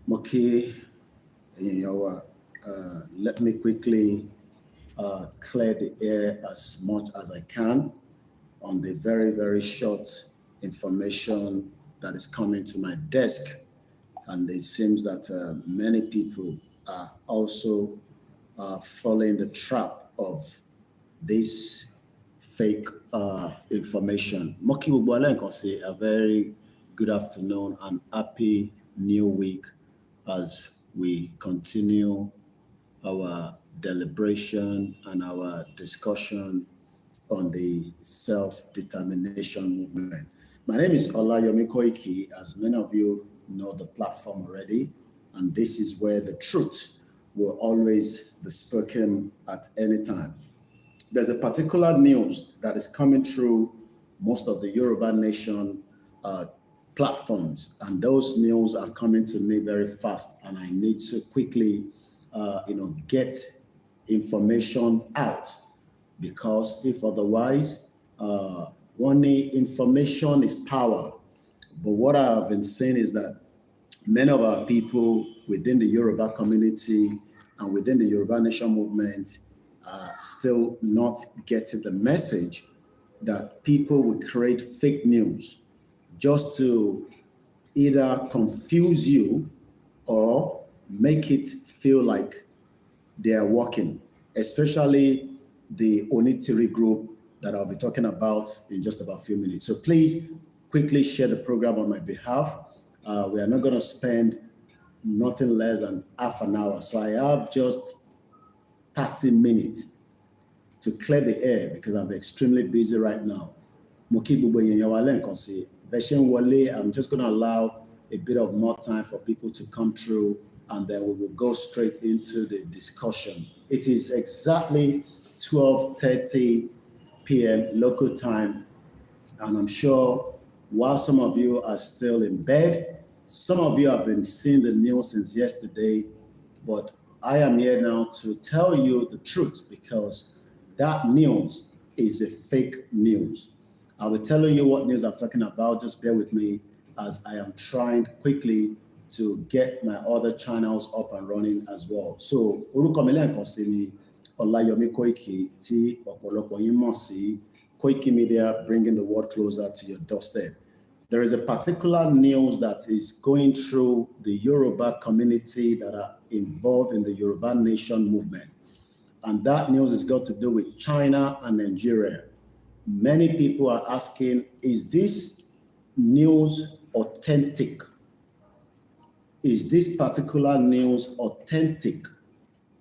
Moki, let me quickly clear the air as much as I can on the very, very short information that is coming to my desk. And it seems that many people are also falling the trap of this fake information. Moki Bubwale can say a very good afternoon and happy new week as we continue our deliberation and our discussion on the self-determination movement. My name is OLAYOMI Koiki. As many of you know the platform already, and this is where the truth will always be spoken at any time. There's a particular news that is coming through most of the Yoruba Nation platforms, and those news are coming to me very fast, and I need to quickly, get information out because if otherwise, one information is power. But what I've been saying is that many of our people within the Yoruba community and within the Yoruba Nation movement are still not getting the message that people will create fake news just to either confuse you or make it feel like they are working, especially the Onitiri group that I'll be talking about in just about a few minutes. So please quickly share the program on my behalf. We are not going to spend nothing less than half an hour. So I have just 30 minutes to clear the air because I'm extremely busy right now. I'm just going to allow a bit of more time for people to come through, and then we will go straight into the discussion. It is exactly 12:30 p.m. local time, and I'm sure while some of you are still in bed, some of you have been seeing the news since yesterday, but I am here now to tell you the truth because that news is a fake news. I will tell you what news I'm talking about. Just bear with me as I am trying quickly to get my other channels up and running as well. So, orúkọ mi lẹ́ẹ̀kan sí ni OLAYOMI KOIKI tí ọ̀pọ̀lọpọ̀ yín mọ̀ sí Koikimedia, bringing the world closer to your doorstep. There is a particular news that is going through the Yoruba community that are involved in the Yoruba Nation movement. And that news has got to do with China and Nigeria. Many people are asking, is this news authentic? Is this particular news authentic?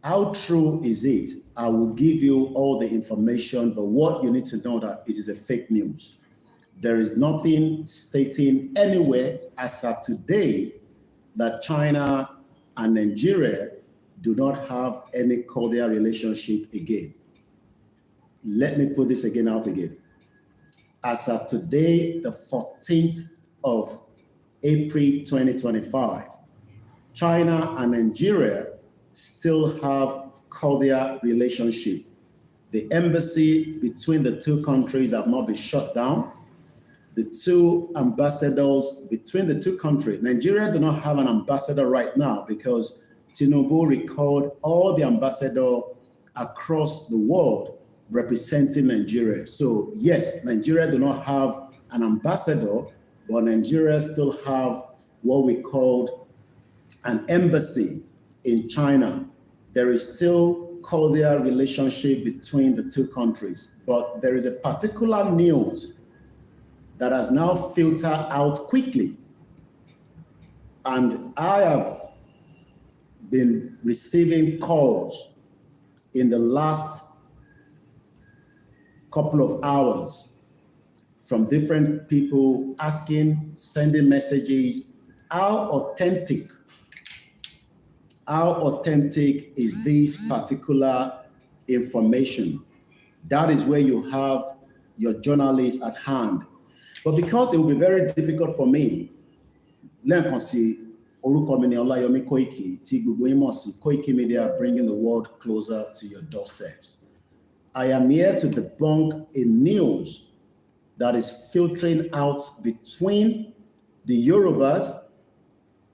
How true is it? I will give you all the information, but what you need to know that it is a fake news. There is nothing stating anywhere as of today that China and Nigeria do not have any cordial relationship again. Let me put this out again. As of today, the 14th of April 2025, China and Nigeria still have cordial relationship. The embassy between the two countries have not been shut down. The two ambassadors between the two countries, Nigeria do not have an ambassador right now because Tinubu recalled all the ambassadors across the world representing Nigeria. So yes, Nigeria do not have an ambassador, but Nigeria still have what we call an embassy in China. There is still cordial relationship between the two countries, but there is a particular news that has now filtered out quickly. And I have been receiving calls in the last couple of hours from different people asking, sending messages, how authentic is this particular information? That is where you have your journalists at hand. But because it will be very difficult for me, lẹ́ẹ̀kan sí orúkọ mi ni OLAYOMI KOIKI tí gbogbo yín mọ̀ sí Koikimedia, bringing the world closer to your doorsteps. I am here to debunk a news that is filtering out between the Yorubas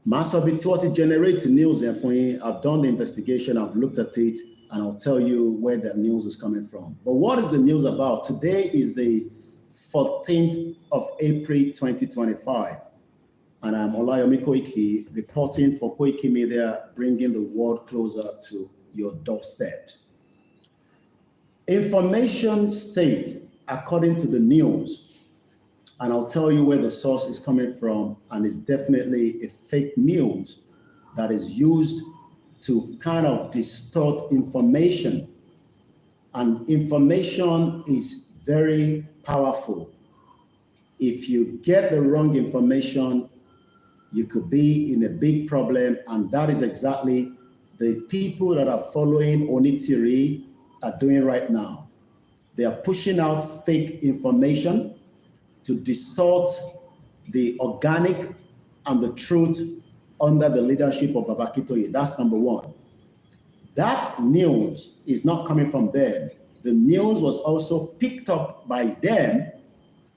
Most of it's what it generates news and for you. I've done the investigation, I've looked at it, and I'll tell you where the news is coming from. But what is the news about? Today is the 14th of April, 2025. And I'm OLAYOMI KOIKI, reporting for Koikimedia, bringing the world closer to your doorstep. Information states, according to the news, and I'll tell you where the source is coming from, and it's definitely a fake news that is used to kind of distort information. And information is very powerful. If you get the wrong information, you could be in a big problem, and that is exactly the people that are following Onitiri are doing right now. They are pushing out fake information to distort the organic and the truth under the leadership of Baba Akintoye. That's number one. That news is not coming from them. The news was also picked up by them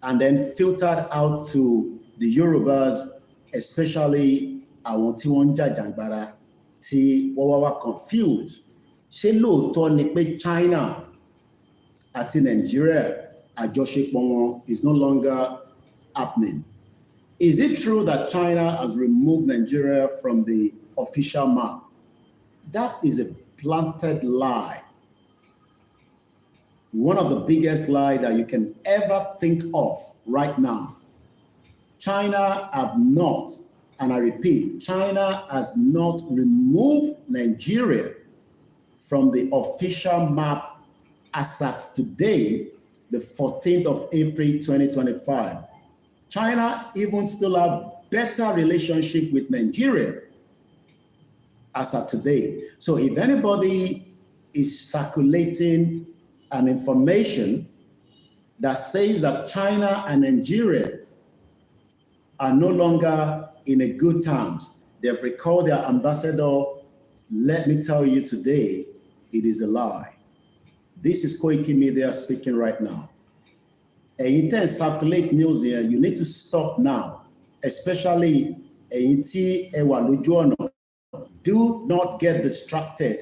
and then filtered out to the Yorubas, especially àwọn tí wọ́n ń jàjàǹgbara tí wọ́n wá confused. Ṣé lóòótọ́ ni pé China àti Nigeria àjọṣepọ̀ wọn is no longer happening? Is it true that China has removed Nigeria from the official map? That is a planted lie. One of the biggest lies that you can ever think of right now. China have not, and I repeat, China has not removed Nigeria from the official map as at today, the 14th of April, 2025. China even still have better relationship with Nigeria as at today. So if anybody is circulating an information that says that China and Nigeria are no longer in a good terms, they've recalled their ambassador, let me tell you today, it is a lie. This is Koikimedia speaking right now. Ẹ̀yin tẹ́ ń circulate news here, you need to stop now, especially ẹ̀yin tí ẹ wà lójú ọ̀nà. Do not get distracted.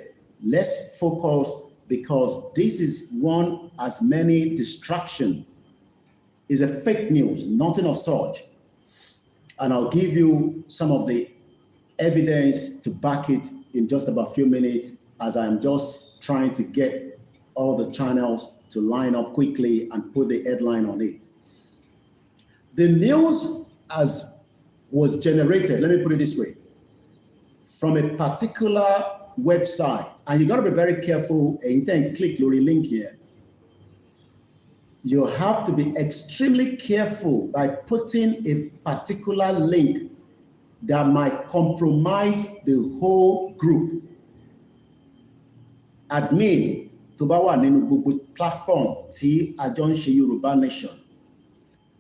Let's focus, because this is one as many distractions. It's a fake news, nothing of such. And I'll give you some of the evidence to back it in just about a few minutes, as I'm just trying to get all the channels to line up quickly and put the headline on it. The news was generated, let me put it this way, from a particular website. And you gotta be very careful and then click your link here. You have to be extremely careful by putting a particular link that might compromise the whole group. Admin, tó bá wà nínú gbogbo platform tí a jọ ń ṣe Yorùbá Nation.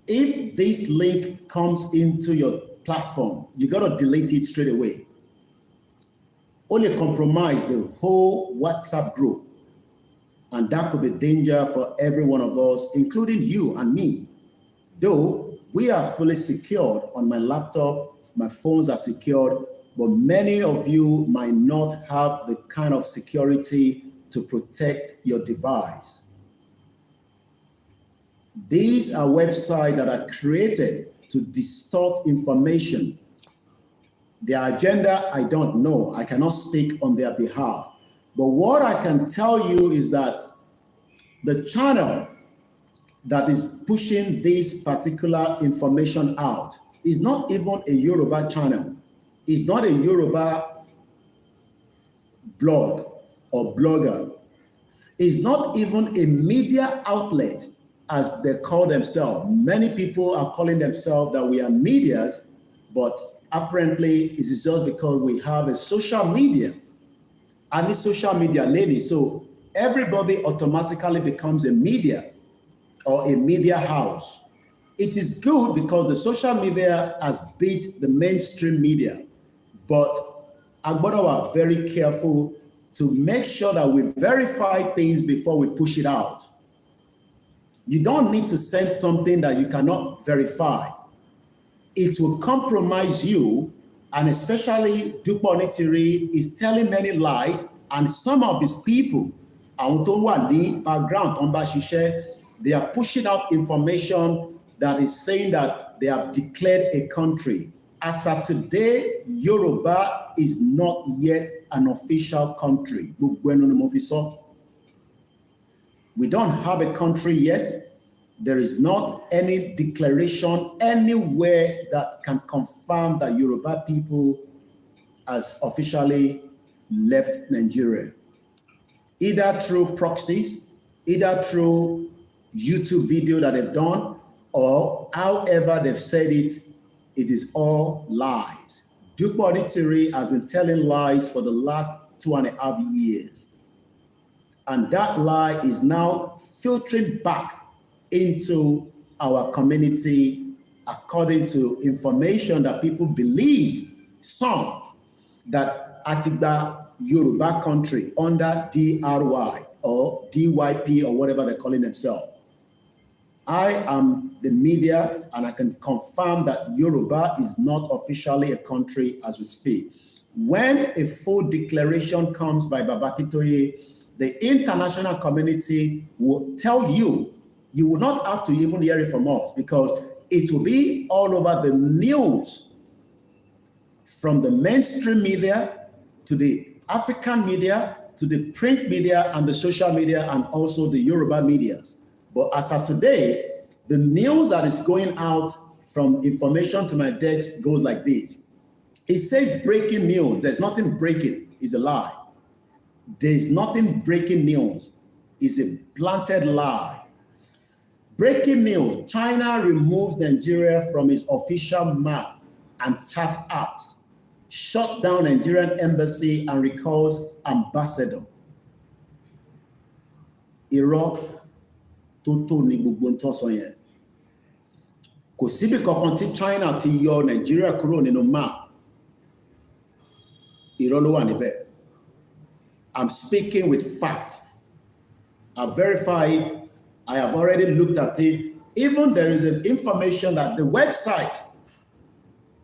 If this link comes into your platform, you gotta delete it straight away. Only compromise the whole WhatsApp group. And that could be danger for every one of us, including you and me. Though we are fully secured on my laptop, my phones are secured, but many of you might not have the kind of security to protect your device. These are websites that are created to distort information. Their agenda, I don't know. I cannot speak on their behalf. But what I can tell you is that the channel that is pushing this particular information out is not even a Yoruba channel. It's not a Yoruba blog or blogger. It's not even a media outlet, as they call themselves. Many people are calling themselves that we are medias, but apparently it is just because we have a social media. And it's social media lady, so everybody automatically becomes a media or a media house. It is good because the social media has beat the mainstream media, but Agbada are very careful to make sure that we verify things before we push it out. You don't need to send something that you cannot verify. It will compromise you and especially Dupe Onitiri is telling many lies, and some of his people, àwọn tó wà ní background tó ń bá ṣiṣẹ́, they are pushing out information that is saying that they have declared a country. As of today, Yoruba is not yet an official country. We don't have a country yet. There is not any declaration anywhere that can confirm that Yoruba people has officially left Nigeria. Either through proxies, either through YouTube video that they've done, or however they've said it, it is all lies. Dupe Onitiri has been telling lies for the last 2.5 years. And that lie is now filtering back into our community according to information that people believe, some, that Atigba Yoruba country under DRY or DYP or whatever they're calling themselves. I am the media and I can confirm that Yoruba is not officially a country as we speak. When a full declaration comes by Babakitoye, the international community will tell you, you will not have to even hear it from us because it will be all over the news, from the mainstream media to the African media to the print media and the social media and also the Yoruba medias. But as of today, the news that is going out from information to my desk goes like this. It says breaking news. There's nothing breaking. It's a lie. There's nothing breaking news. It's a planted lie. Breaking news. China removes Nigeria from its official map and chat apps. Shut down Nigerian embassy and recalls ambassador. Iraq. Toto ni gbogbo ń tọ́ sọ yẹn. Kò síbi kankan tí China ti yọ Nigeria kúrò nínú map. Irọ́ ló wà níbẹ̀. I'm speaking with facts. I've verified. I have already looked at it. Even there is an information that the website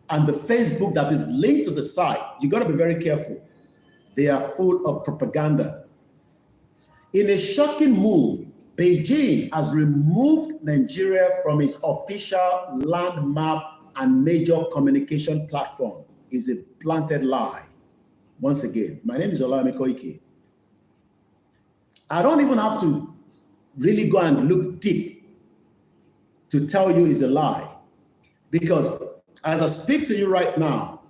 and the Facebook that is linked to the site, you got to be very careful. They are full of propaganda. In a shocking move, Beijing has removed Nigeria from its official land map and major communication platform. It's a planted lie. Once again, my name is OLAYOMI KOIKI. I don't even have to really go and look deep to tell you it's a lie. Because as I speak to you right now,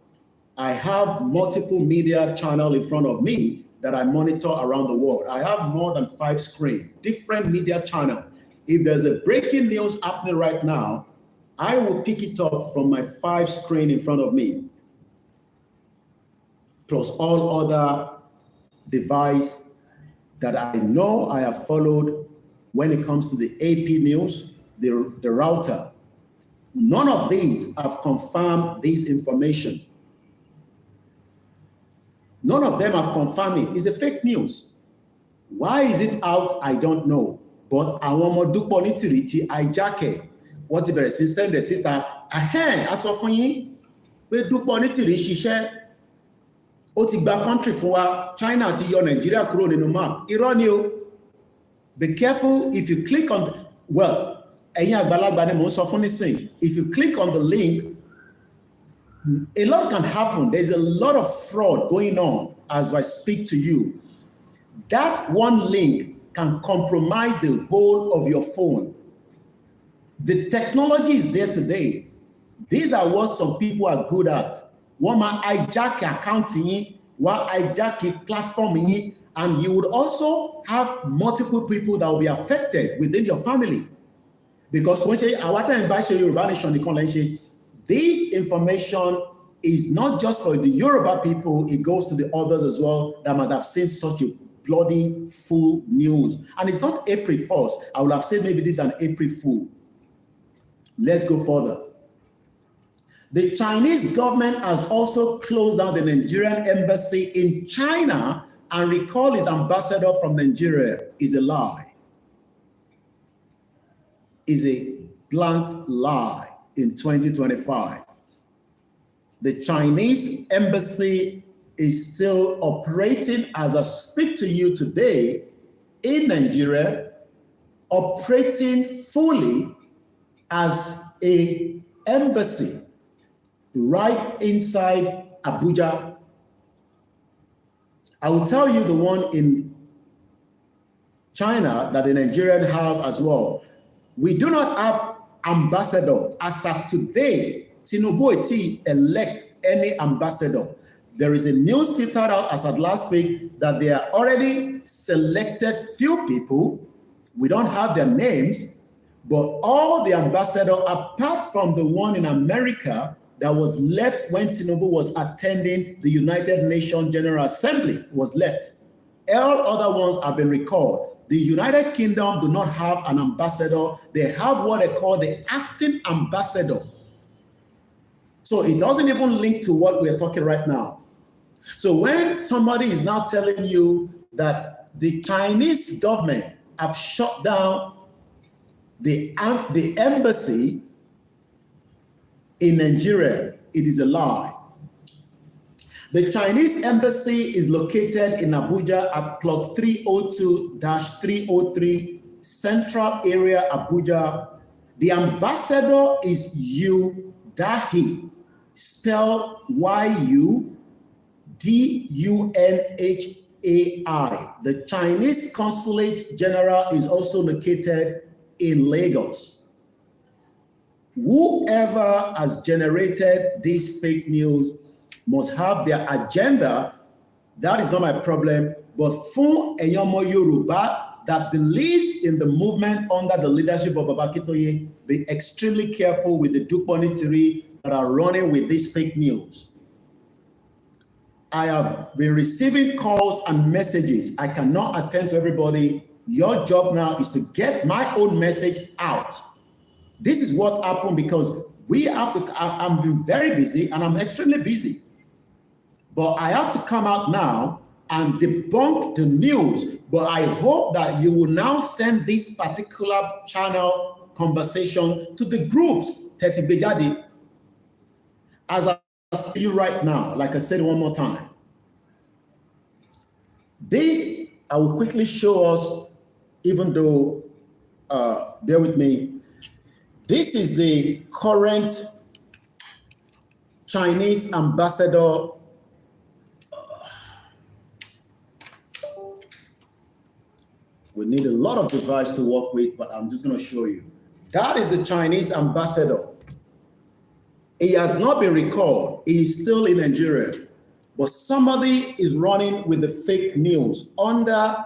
I have multiple media channels in front of me that I monitor around the world. I have more than 5 screens, different media channels. If there's a breaking news happening right now, I will pick it up from my 5 screens in front of me, plus all other devices that I know I have followed when it comes to the AP news, the router. None of these have confirmed this information. None of them have confirmed it. It's a fake news. Why is it out? I don't know. But àwọn ọmọ Dupe Onitiri ti hijack ẹ̀. Wọ́n ti bẹ̀rẹ̀ sí send ẹ̀ síta. A sọ fún yín pé Dupe Onitiri ṣiṣẹ́. Ó ti gba country fún wa. China ti yọ Nigeria kúrò nínú map. Irọ́ ni o. Be careful if you click on, well, ẹ̀yin àgbàlagbà ni mò ń sọ fún nísìn. If you click on the link, a lot can happen. There's a lot of fraud going on as I speak to you. That one link can compromise the whole of your phone. The technology is there today. These are what some people are good at. Wọ́n máa hijack account yín, wọ́n hijack platform yín, and you would also have multiple people that will be affected within your family. Because kò ń ṣe àwa tẹ́ ń bá ṣe Yorùbá Nation nìkan lẹ́ ń ṣe. This information is not just for the Yoruba people, it goes to the others as well that might have seen such a bloody fool news. And it's not April 1st. I would have said maybe this is an April Fool. Let's go further. The Chinese government has also closed down the Nigerian embassy in China and recalled its ambassador from Nigeria. Is a lie. Is a blunt lie. In 2025. The Chinese embassy is still operating as I speak to you today in Nigeria, operating fully as a embassy right inside Abuja. I will tell you the one in China that the Nigerians have as well. We do not have ambassador. As of today, Tinubu eti elect any ambassador. There is a news filtered out as of last week that they are already selected few people. We don't have their names, but all the ambassador, apart from the one in America that was left when Tinubu was attending the United Nations General Assembly, was left. All other ones have been recalled. The United Kingdom do not have an ambassador. They have what they call the acting ambassador. So it doesn't even link to what we're talking right now. So when somebody is now telling you that the Chinese government have shut down the embassy in Nigeria, it is a lie. The Chinese embassy is located in Abuja at plot 302-303 Central Area, Abuja. The ambassador is Yu Dahi, spelled Y-U-D-U-N-H-A-I. The Chinese Consulate General is also located in Lagos. Whoever has generated this fake news must have their agenda. That is not my problem. But fún Eyomo Yoruba that believes in the movement under the leadership of Baba Akintoye, be extremely careful with the Duponitiri that are running with this fake news. I have been receiving calls and messages. I cannot attend to everybody. Your job now is to get my own message out. This is what happened because we have to, I'm been very busy and I'm extremely busy. But I have to come out now and debunk the news. But I hope that you will now send this particular channel conversation to the groups, Teti Bejadi. As I see you right now, like I said one more time. This, I will quickly show us, even though, bear with me. This is the current Chinese ambassador. We need a lot of device to work with, but I'm just going to show you. That is the Chinese ambassador. He has not been recalled. He is still in Nigeria. But somebody is running with the fake news under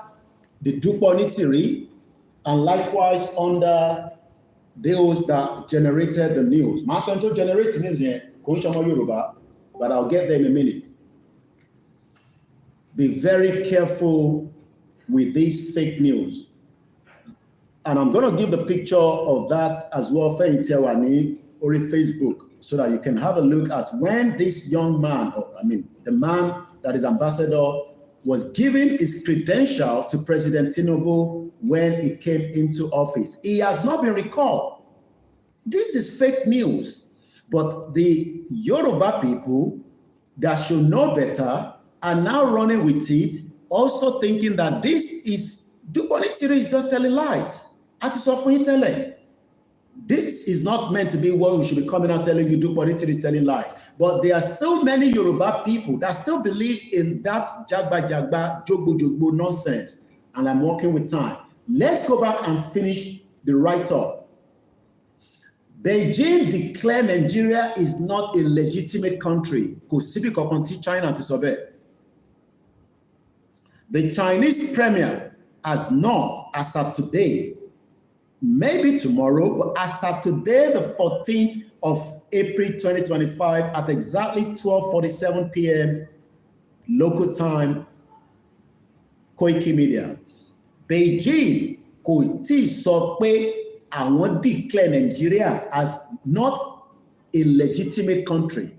the Duponitiri and likewise under those that generated the news. Masanto generates news here, but I'll get there in a minute. Be very careful with this fake news. And I'm going to give the picture of that as well or in Facebook so that you can have a look at when this young man, the man that is ambassador, was giving his credential to President Tinubu when he came into office. He has not been recalled. This is fake news. But the Yoruba people that should know better are now running with it, also thinking that this is, Duponitiri is just telling lies. This is not meant to be what we should be coming out telling you Duponitiri is telling lies. But there are still many Yoruba people that still believe in that jagba, jogbo nonsense. And I'm working with time. Let's go back and finish the write-up. Beijing declared Nigeria is not a legitimate country. China to survey. The Chinese premier has not, as of today, maybe tomorrow, but as of today, the 14th of April 2025, at exactly 12:47 p.m. local time, Koikimedia, Beijing kò tíì sọ pé àwọn declare Nigeria as not a legitimate country.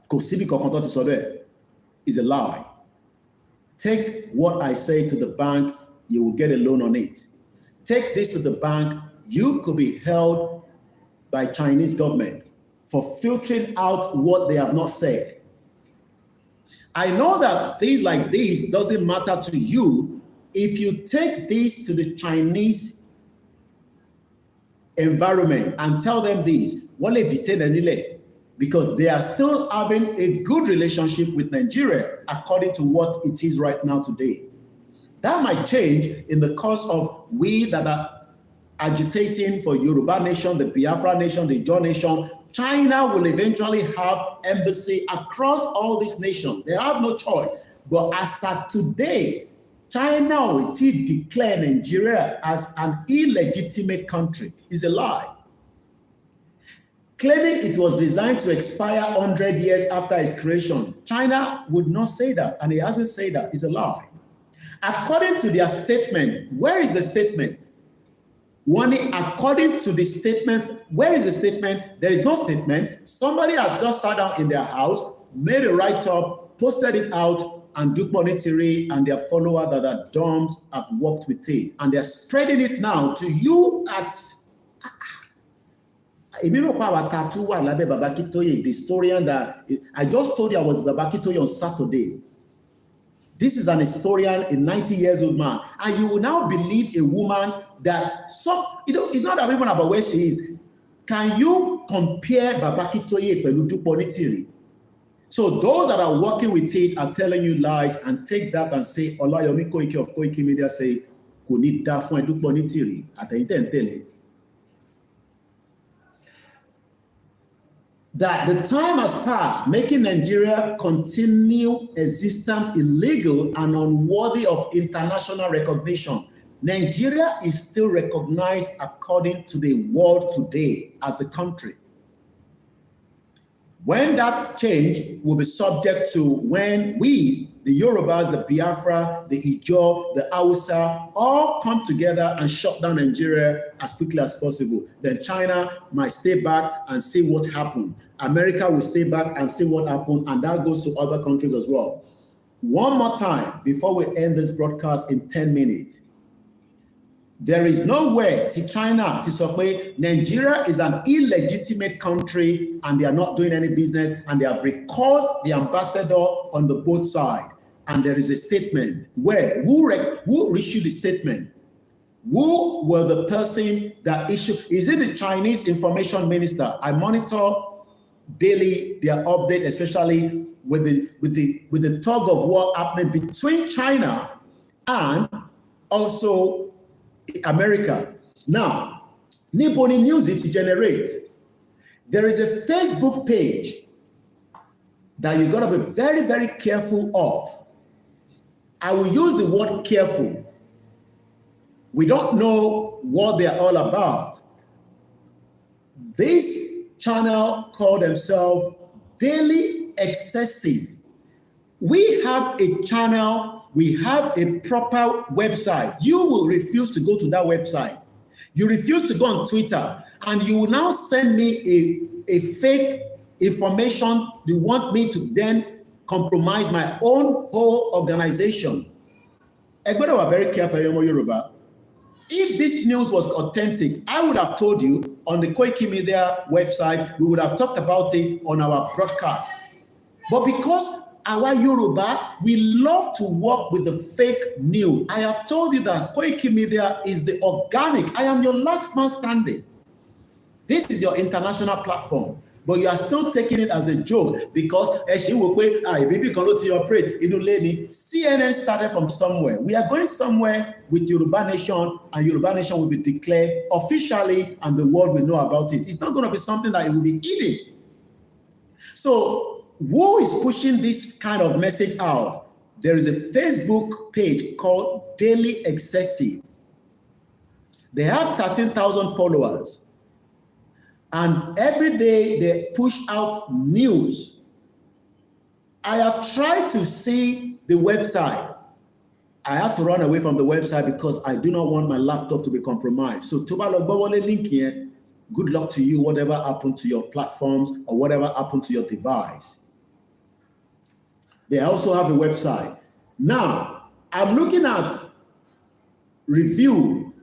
Kò síbi kankan tó ti sọ bẹ́ẹ̀. It's a lie. Take what I say to the bank, you will get a loan on it. Take this to the bank, you could be held by Chinese government. for filtering out what they have not said. I know that things like this doesn't matter to you if you take this to the Chinese environment and tell them this, because they are still having a good relationship with Nigeria according to what it is right now today. That might change in the course of we that are agitating for Yoruba nation, the Biafra nation, the Ijaw nation. China will eventually have embassy across all these nations. They have no choice. But as of today, China will declare Nigeria as an illegitimate country. It's a lie. Claiming it was designed to expire 100 years after its creation, China would not say that, and it hasn't said that. It's a lie. According to their statement, where is the statement? According to the statement, where is the statement? There is no statement. Somebody has just sat down in their house, made a write-up, posted it out, and Dukmonitiri and their followers that are dumb have worked with it. And they're spreading it now to you at... The historian that I just told you I was Babakitoye on Saturday. This is an historian, a 90-year-old man, and you will now believe a woman that it's not even about where she is. Can you compare Babakitoye with Dukmonitiri? So those that are working with it are telling you lies, and take that and say, Olayomi Koiki of Koikimedia say, kò ní dá fún Dukmonitiri àtẹ̀yìntẹ̀ that the time has passed, making Nigeria continue existent, illegal, and unworthy of international recognition. Nigeria is still recognized according to the world today as a country. When that change will be subject to when we, the Yorubas, the Biafra, the Ijaw, the Hausa, all come together and shut down Nigeria as quickly as possible. Then China might stay back and see what happened. America will stay back and see what happened, and that goes to other countries as well. One more time before we end this broadcast in 10 minutes. There is nowhere to China to say Nigeria is an illegitimate country and they are not doing any business, and they have recalled the ambassador on the both sides. And there is a statement where who issued the statement? Who were the person that issued? Is it the Chinese information minister? I monitor daily their update, especially with the tug of war happening between China and also America. Now, Nipponi News it generates. There is a Facebook page that you gotta be very, very careful of. I will use the word careful. We don't know what they're all about. This channel called themselves Daily Excessive. We have a channel, we have a proper website. You will refuse to go to that website. You refuse to go on Twitter, and you will now send me a fake information. You want me to then compromise my own whole organization. Egbeda were very careful, Yoruba. If this news was authentic, I would have told you on the Koikimedia website. We would have talked about it on our broadcast. But because our Yoruba, we love to work with the fake news. I have told you that Koikimedia is the organic. I am your last man standing. This is your international platform, but you are still taking it as a joke because CNN started from somewhere. We are going somewhere with Yoruba Nation, and Yoruba Nation will be declared officially, and the world will know about it. It's not going to be something that it will be eating. So who is pushing this kind of message out? There is a Facebook page called Daily Excessive. They have 13,000 followers. And every day they push out news. I have tried to see the website. I had to run away from the website because I do not want my laptop to be compromised. So link here. Good luck to you, whatever happened to your platforms or whatever happened to your device. They also have a website. Now, I'm looking at review.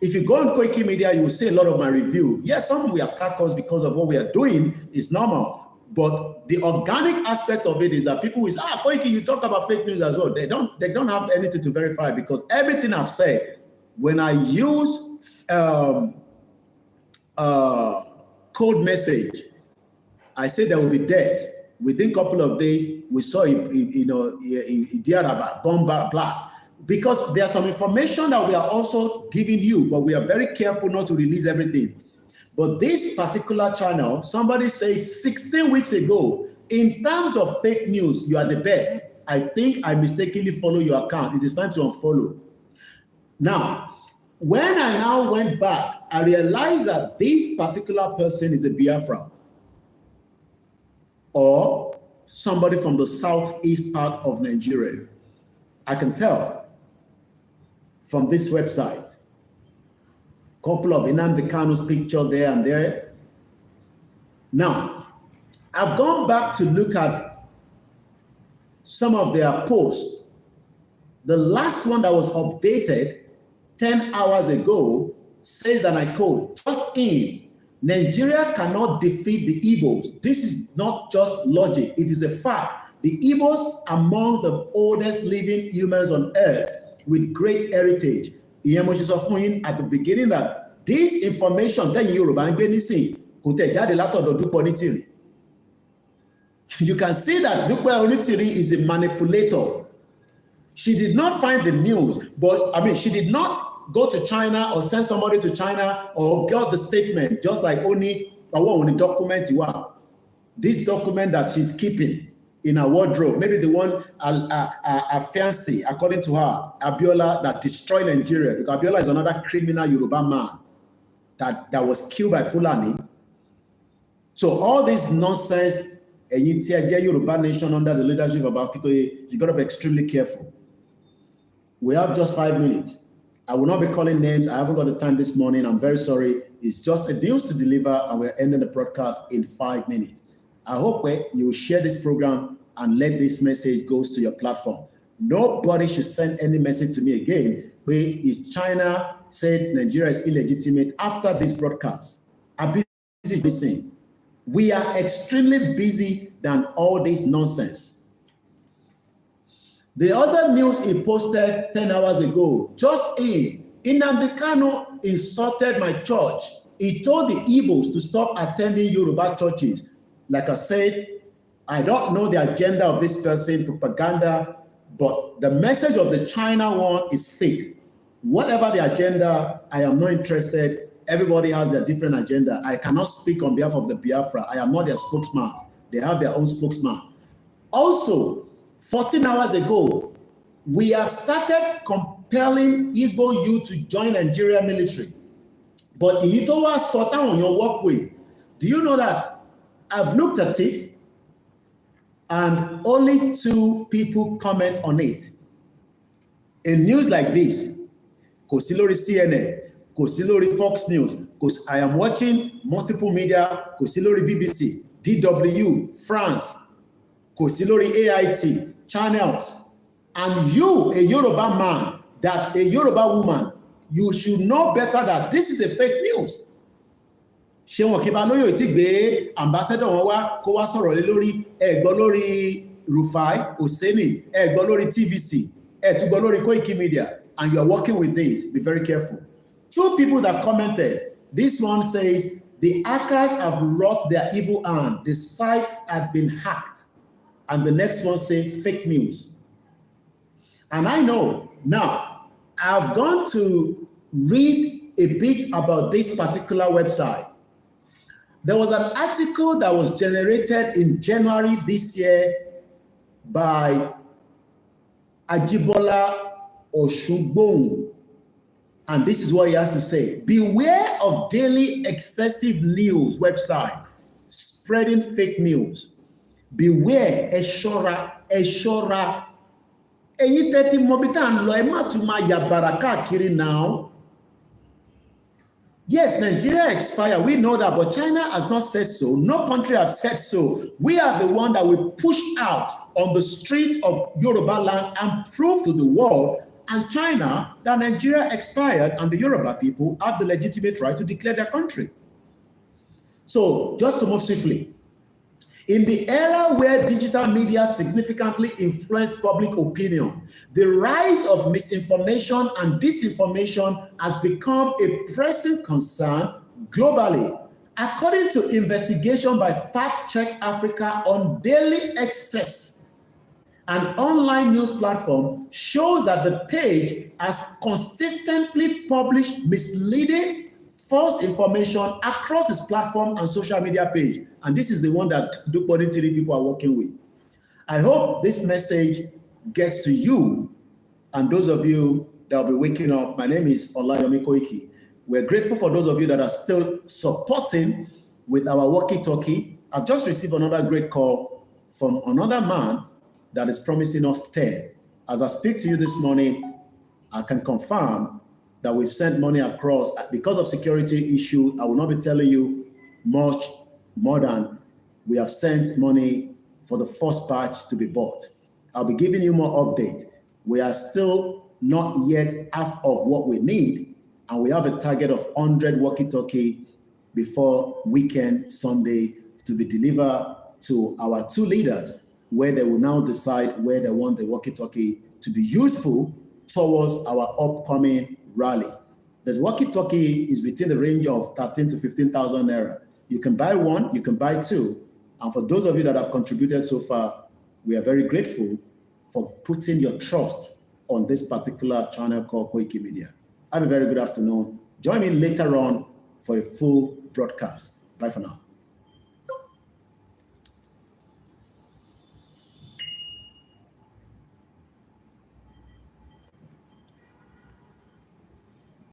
If you go on Koikimedia, you will see a lot of my review. Yes, some will attack us because of what we are doing. It's normal. But the organic aspect of it is that people will say, Koiki, you talk about fake news as well. They don't have anything to verify, because everything I've said, when I use code message, I say there will be death. Within a couple of days, we saw a bomb blast. Because there's some information that we are also giving you, but we are very careful not to release everything. But this particular channel, somebody says 16 weeks ago, in terms of fake news, you are the best. I think I mistakenly follow your account. It is time to unfollow. Now, when I now went back, I realized that this particular person is a Biafran, or somebody from the southeast part of Nigeria. I can tell from this website. Couple of Nnamdi Kanu's picture there and there. Now, I've gone back to look at some of their posts. The last one that was updated 10 hours ago says, and I quote, just in, Nigeria cannot defeat the Igbos. This is not just logic, it is a fact. The Igbos are among the oldest living humans on earth with great heritage. At the beginning that this information that Yoruba you can see that Dupe Onitiri is a manipulator. She did not find the news, but she did not go to China or send somebody to China or got the statement, just like only document you are. This document that she's keeping in her wardrobe, maybe the one a fiancé, according to her, Abiola, that destroyed Nigeria, because Abiola is another criminal Yoruba man that was killed by Fulani. So all this nonsense, and you Yoruba nation under the leadership of Akitoye, you got to be extremely careful. We have just 5 minutes. I will not be calling names. I haven't got the time this morning. I'm very sorry. It's just a news to deliver, and we're ending the broadcast in 5 minutes. I hope you will share this program and let this message go to your platform. Nobody should send any message to me again where is China said Nigeria is illegitimate after this broadcast. I'm busy listening. We are extremely busy than all this nonsense. The other news he posted 10 hours ago, just Nnamdi Kanu insulted my church. He told the Igbos to stop attending Yoruba churches. Like I said, I don't know the agenda of this person, propaganda, but the message of the China one is fake. Whatever the agenda, I am not interested. Everybody has their different agenda. I cannot speak on behalf of the Biafra. I am not their spokesman. They have their own spokesman. Also, 14 hours ago, we have started compelling Igbo youth to join Nigeria military. But Itowa Sota on your work with, do you know that I've looked at it and only 2 people comment on it? In news like this, Kosilori CNN, Kosilori Fox News, because I am watching multiple media, Kosilori BBC, DW, France, Kosilori AIT, channels, and you, a Yoruba man, that a Yoruba woman, you should know better that this is a fake news. Ṣé wọn kì bá lóyè tí gbé ambassador wọn wá kó wá sọ̀rọ̀ lé lórí ẹ̀gbọ́n lórí Rufai Oseni, ẹ̀gbọ́n lórí TVC, ẹ̀túgbọ́n lórí Koikimedia, and you are working with this. Be very careful. 2 people that commented. This one says the hackers have wrought their evil hand. The site had been hacked. And the next one says fake news. And I know now, I've gone to read a bit about this particular website. There was an article that was generated in January this year by Ajibola Oshugbon. And this is what he has to say. Beware of daily excessive news website spreading fake news. Beware, Eshora. Eyi tẹ́tí mobitan lo ema tuma yabara káàkiri now. Yes, Nigeria expired. We know that, but China has not said so. No country has said so. We are the one that will push out on the street of Yoruba land and prove to the world and China that Nigeria expired and the Yoruba people have the legitimate right to declare their country. So just to move swiftly, in the era where digital media significantly influence public opinion, the rise of misinformation and disinformation has become a pressing concern globally. According to investigation by Fact Check Africa on daily access, an online news platform shows that the page has consistently published misleading, false information across its platform and social media page. And this is the one that Dukbody TV people are working with. I hope this message gets to you and those of you that will be waking up. My name is OLAYOMI KOIKI. We're grateful for those of you that are still supporting with our walkie-talkie. I've just received another great call from another man that is promising us 10. As I speak to you this morning, I can confirm that we've sent money across. Because of security issue, I will not be telling you much more than we have sent money for the first batch to be bought. I'll be giving you more update. We are still not yet half of what we need, and we have a target of 100 walkie-talkie before weekend Sunday to be delivered to our 2 leaders, where they will now decide where they want the walkie-talkie to be useful towards our upcoming rally. The walkie-talkie is within the range of 13 to 15,000 naira. You can buy one, you can buy 2. And for those of you that have contributed so far, we are very grateful for putting your trust on this particular channel called Koikimedia. Have a very good afternoon. Join me later on for a full broadcast. Bye for now.